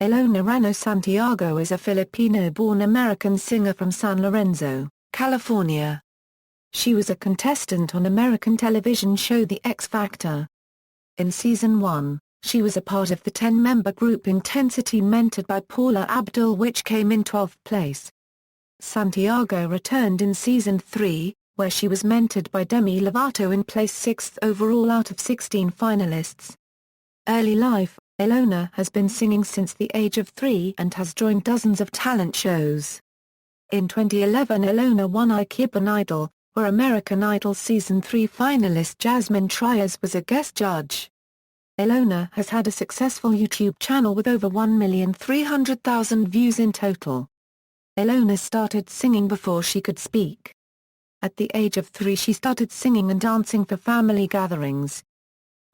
Ellona Rano Santiago is a Filipino-born American singer from San Lorenzo, California. She was a contestant on American television show The X Factor. In Season 1, she was a part of the 10-member group Intensity mentored by Paula Abdul, which came in 12th place. Santiago returned in Season 3, where she was mentored by Demi Lovato and placed 6th overall out of 16 finalists. Early life: Ellona has been singing since the age of 3 and has joined dozens of talent shows. In 2011 Ellona won Ikebana Idol, where American Idol Season 3 finalist Jasmine Trias was a guest judge. Ellona has had a successful YouTube channel with over 1,300,000 views in total. Ellona started singing before she could speak. At the age of 3 she started singing and dancing for family gatherings.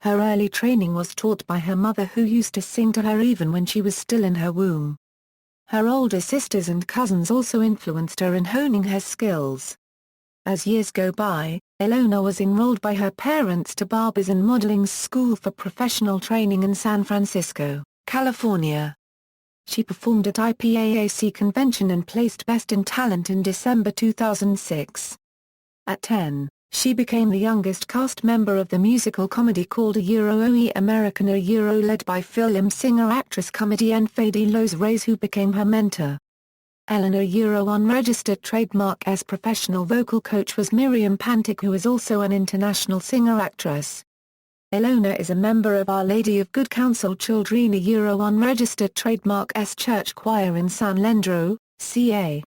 Her early training was taught by her mother, who used to sing to her even when she was still in her womb. Her older sisters and cousins also influenced her in honing her skills. As years go by, Ellona was enrolled by her parents to Barbers and Modeling School for Professional Training in San Francisco, California. She performed at IPAAC convention and placed Best in Talent in December 2006. At 10, she became the youngest cast member of the musical comedy called Oe American, led by film singer-actress comedienne Fadi Los Reyes, who became her mentor. Ellona unregistered trademark as professional vocal coach was Miriam Pantic, who is also an international singer-actress. Ellona is a member of Our Lady of Good Counsel Children unregistered trademark S Church Choir in San Lorenzo, CA.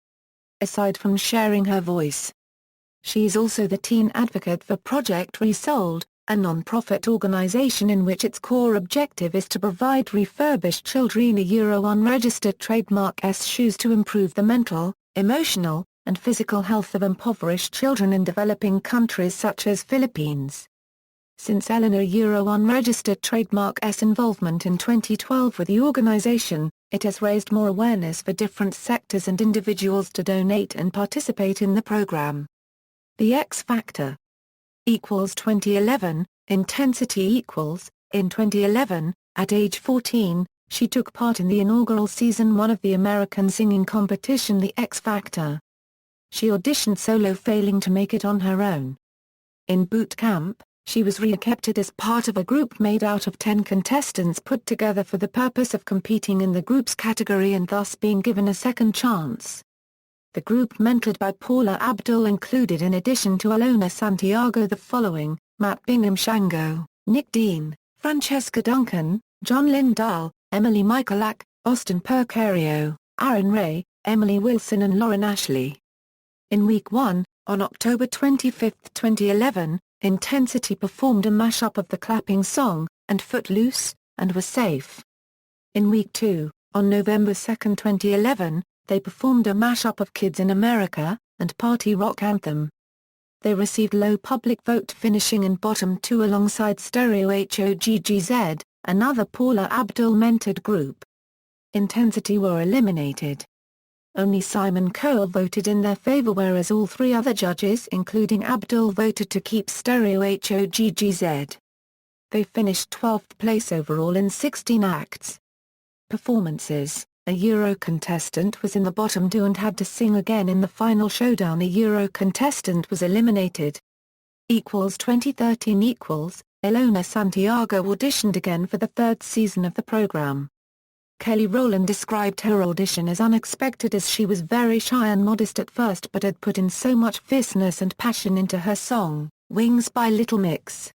Aside from sharing her voice, she is also the teen advocate for Project Resold, a non-profit organization in which its core objective is to provide refurbished children unregistered trademark S shoes to improve the mental, emotional, and physical health of impoverished children in developing countries such as Philippines. Since Ellona unregistered trademark S involvement in 2012 with the organization, it has raised more awareness for different sectors and individuals to donate and participate in the program. The X Factor = 2011, Intensity = in 2011, at age 14, she took part in the inaugural Season 1 of the American singing competition The X Factor. She auditioned solo, failing to make it on her own. In boot camp, she was re-accepted as part of a group made out of 10 contestants put together for the purpose of competing in the group's category and thus being given a second chance. The group mentored by Paula Abdul included, in addition to Ellona Santiago, the following: Matt Bingham Shango, Nick Dean, Francesca Duncan, John Lindahl, Emily Michaelak, Austin Percario, Aaron Ray, Emily Wilson and Lauren Ashley. In Week 1, on October 25, 2011, Intensity performed a mashup of the clapping song, and Footloose, and Was Safe. In Week 2, on November 2, 2011, they performed a mashup of Kids in America, and Party Rock Anthem. They received low public vote, finishing in bottom 2 alongside Stereo HOGGZ, another Paula Abdul mentored group. Intensity were eliminated. Only Simon Cowell voted in their favor, whereas all 3 other judges including Abdul voted to keep Stereo HOGGZ. They finished 12th place overall in 16 acts. Performances: a Euro contestant was in the bottom 2 and had to sing again in the final showdown. A Euro contestant was eliminated. 2013 Ellona Santiago auditioned again for the 3rd season of the program. Kelly Rowland described her audition as unexpected, as she was very shy and modest at first but had put in so much fierceness and passion into her song, Wings by Little Mix.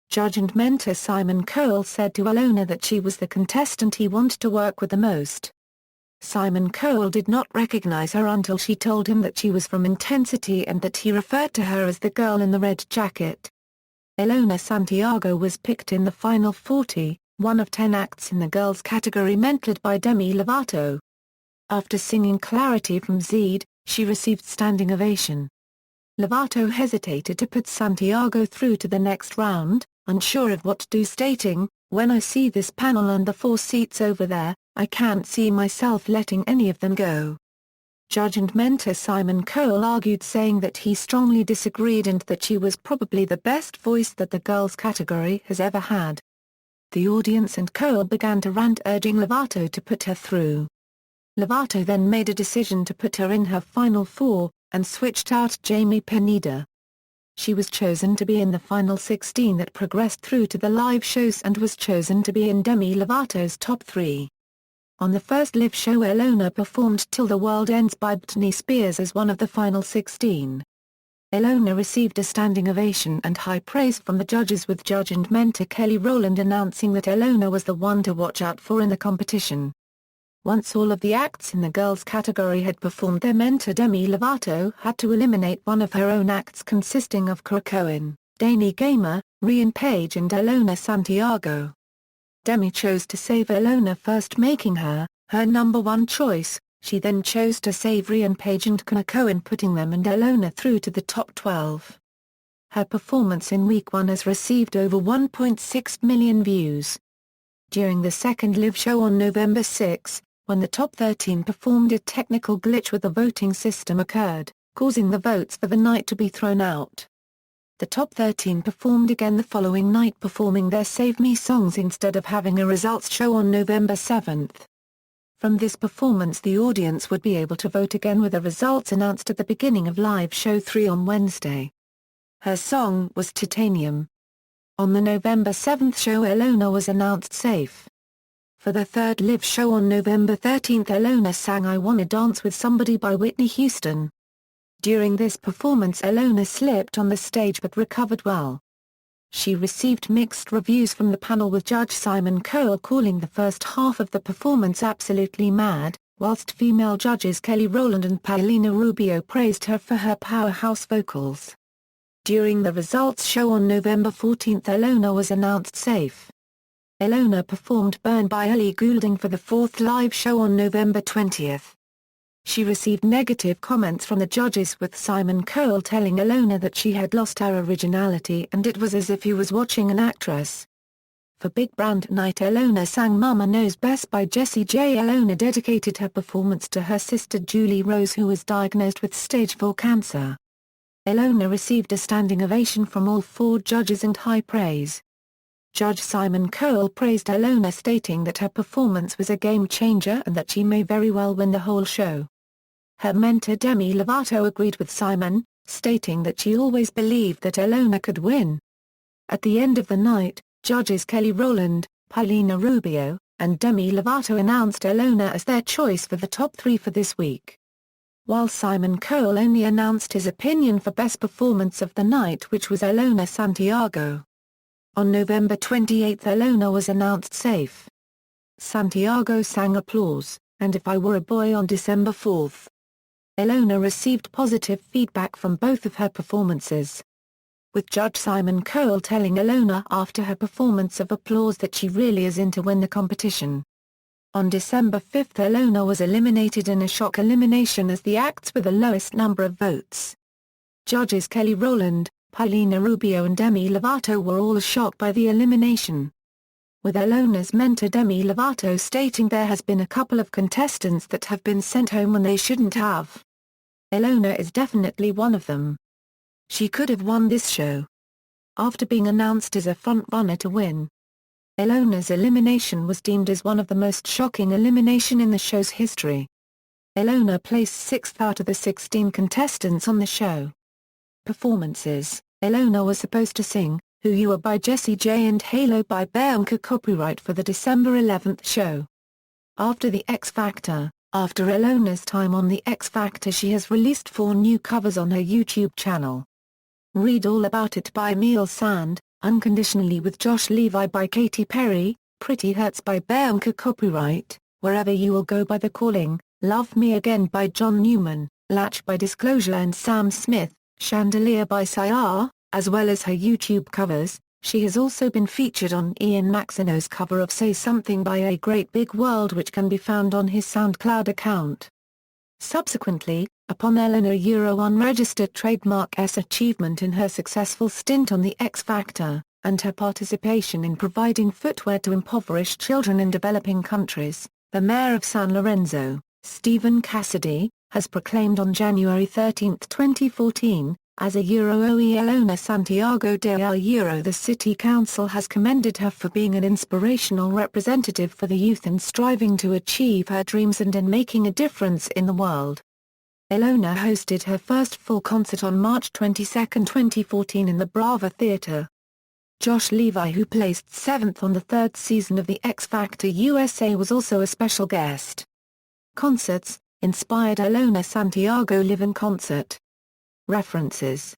Judge and mentor Simon Cowell said to Ellona that she was the contestant he wanted to work with the most. Simon Cowell did not recognize her until she told him that she was from Intensity and that he referred to her as the girl in the red jacket. Ellona Santiago was picked in the final 40, one of 10 acts in the girls category, mentored by Demi Lovato. After singing Clarity from Zed, she received standing ovation. Lovato hesitated to put Santiago through to the next round, unsure of what to do, stating, "When I see this panel and the 4 seats over there, I can't see myself letting any of them go." Judge and mentor Simon Cowell argued, saying that he strongly disagreed and that she was probably the best voice that the girls category has ever had. The audience and Cole began to rant, urging Lovato to put her through. Lovato then made a decision to put her in her final four, and switched out Jamie Pineda. She was chosen to be in the final 16 that progressed through to the live shows and was chosen to be in Demi Lovato's top 3. On the first live show, Ellona performed Till the World Ends by Britney Spears as one of the final 16. Ellona received a standing ovation and high praise from the judges, with judge and mentor Kelly Rowland announcing that Ellona was the one to watch out for in the competition. Once all of the acts in the girls category had performed, their mentor Demi Lovato had to eliminate one of her own acts, consisting of Cara Cohen, Danny Gamer, Ryan Page and Ellona Santiago. Demi chose to save Ellona first, making her number one choice. She then chose to save Ryan Page and Cara Cohen, putting them and Ellona through to the top 12. Her performance in week 1 has received over 1.6 million views. During the second live show on November 6, when the top 13 performed, a technical glitch with the voting system occurred, causing the votes for the night to be thrown out. The top 13 performed again the following night, performing their Save Me songs instead of having a results show on November 7. From this performance, the audience would be able to vote again, with the results announced at the beginning of live show 3 on Wednesday. Her song was Titanium. On the November 7 show, Ellona was announced safe. For the third live show on November 13, Ellona sang I Wanna Dance with Somebody by Whitney Houston. During this performance, Ellona slipped on the stage but recovered well. She received mixed reviews from the panel, with Judge Simon Cowell calling the first half of the performance absolutely mad, whilst female judges Kelly Rowland and Paulina Rubio praised her for her powerhouse vocals. During the results show on November 14, Ellona was announced safe. Ellona performed Burn by Ellie Goulding for the fourth live show on November 20. She received negative comments from the judges, with Simon Cowell telling Ellona that she had lost her originality and it was as if he was watching an actress. For Big Brand Night, Ellona sang Mama Knows Best by Jessie J. Ellona dedicated her performance to her sister Julie Rose, who was diagnosed with stage 4 cancer. Ellona received a standing ovation from all 4 judges and high praise. Judge Simon Cowell praised Ellona, stating that her performance was a game changer and that she may very well win the whole show. Her mentor Demi Lovato agreed with Simon, stating that she always believed that Ellona could win. At the end of the night, judges Kelly Rowland, Paulina Rubio, and Demi Lovato announced Ellona as their choice for the top 3 for this week. While Simon Cowell only announced his opinion for best performance of the night, which was Ellona Santiago. On November 28, Ellona was announced safe. Santiago sang Applause, and If I Were a Boy on December 4. Ellona received positive feedback from both of her performances, with Judge Simon Cowell telling Ellona after her performance of Applause that she really is in to win the competition. On December 5, Ellona was eliminated in a shock elimination as the acts with the lowest number of votes. Judges Kelly Rowland, Paulina Rubio and Demi Lovato were all shocked by the elimination, with Ellona's mentor Demi Lovato stating there has been a couple of contestants that have been sent home when they shouldn't have. Ellona is definitely one of them. She could have won this show. After being announced as a front-runner to win, Ellona's elimination was deemed as one of the most shocking elimination in the show's history. Ellona placed 6th out of the 16 contestants on the show. Performances: Ellona was supposed to sing Who You Are by Jessie J and Halo by Bianca, copyright for the December 11 show. After the X Factor: after Ellona's time on the X Factor, she has released 4 new covers on her YouTube channel. Read All About It by Emil Sand, Unconditionally with Josh Levi by Katy Perry, Pretty Hurts by Bianca, copyright, Wherever You Will Go by The Calling, Love Me Again by John Newman, Latch by Disclosure and Sam Smith, Chandelier by Syar, as well as her YouTube covers. She has also been featured on Ian Maxino's cover of Say Something by A Great Big World, which can be found on his SoundCloud account. Subsequently, upon Ellona Euro registered trademark S achievement in her successful stint on the X Factor, and her participation in providing footwear to impoverished children in developing countries, the mayor of San Lorenzo, Stephen Cassidy, has proclaimed on January 13, 2014, As a OE Ellona Santiago the City Council has commended her for being an inspirational representative for the youth in striving to achieve her dreams and in making a difference in the world. Ellona hosted her first full concert on March 22, 2014 in the Brava Theatre. Josh Levi, who placed 7th on the third season of the X Factor USA, was also a special guest. Concerts, inspired Ellona Santiago live in concert. References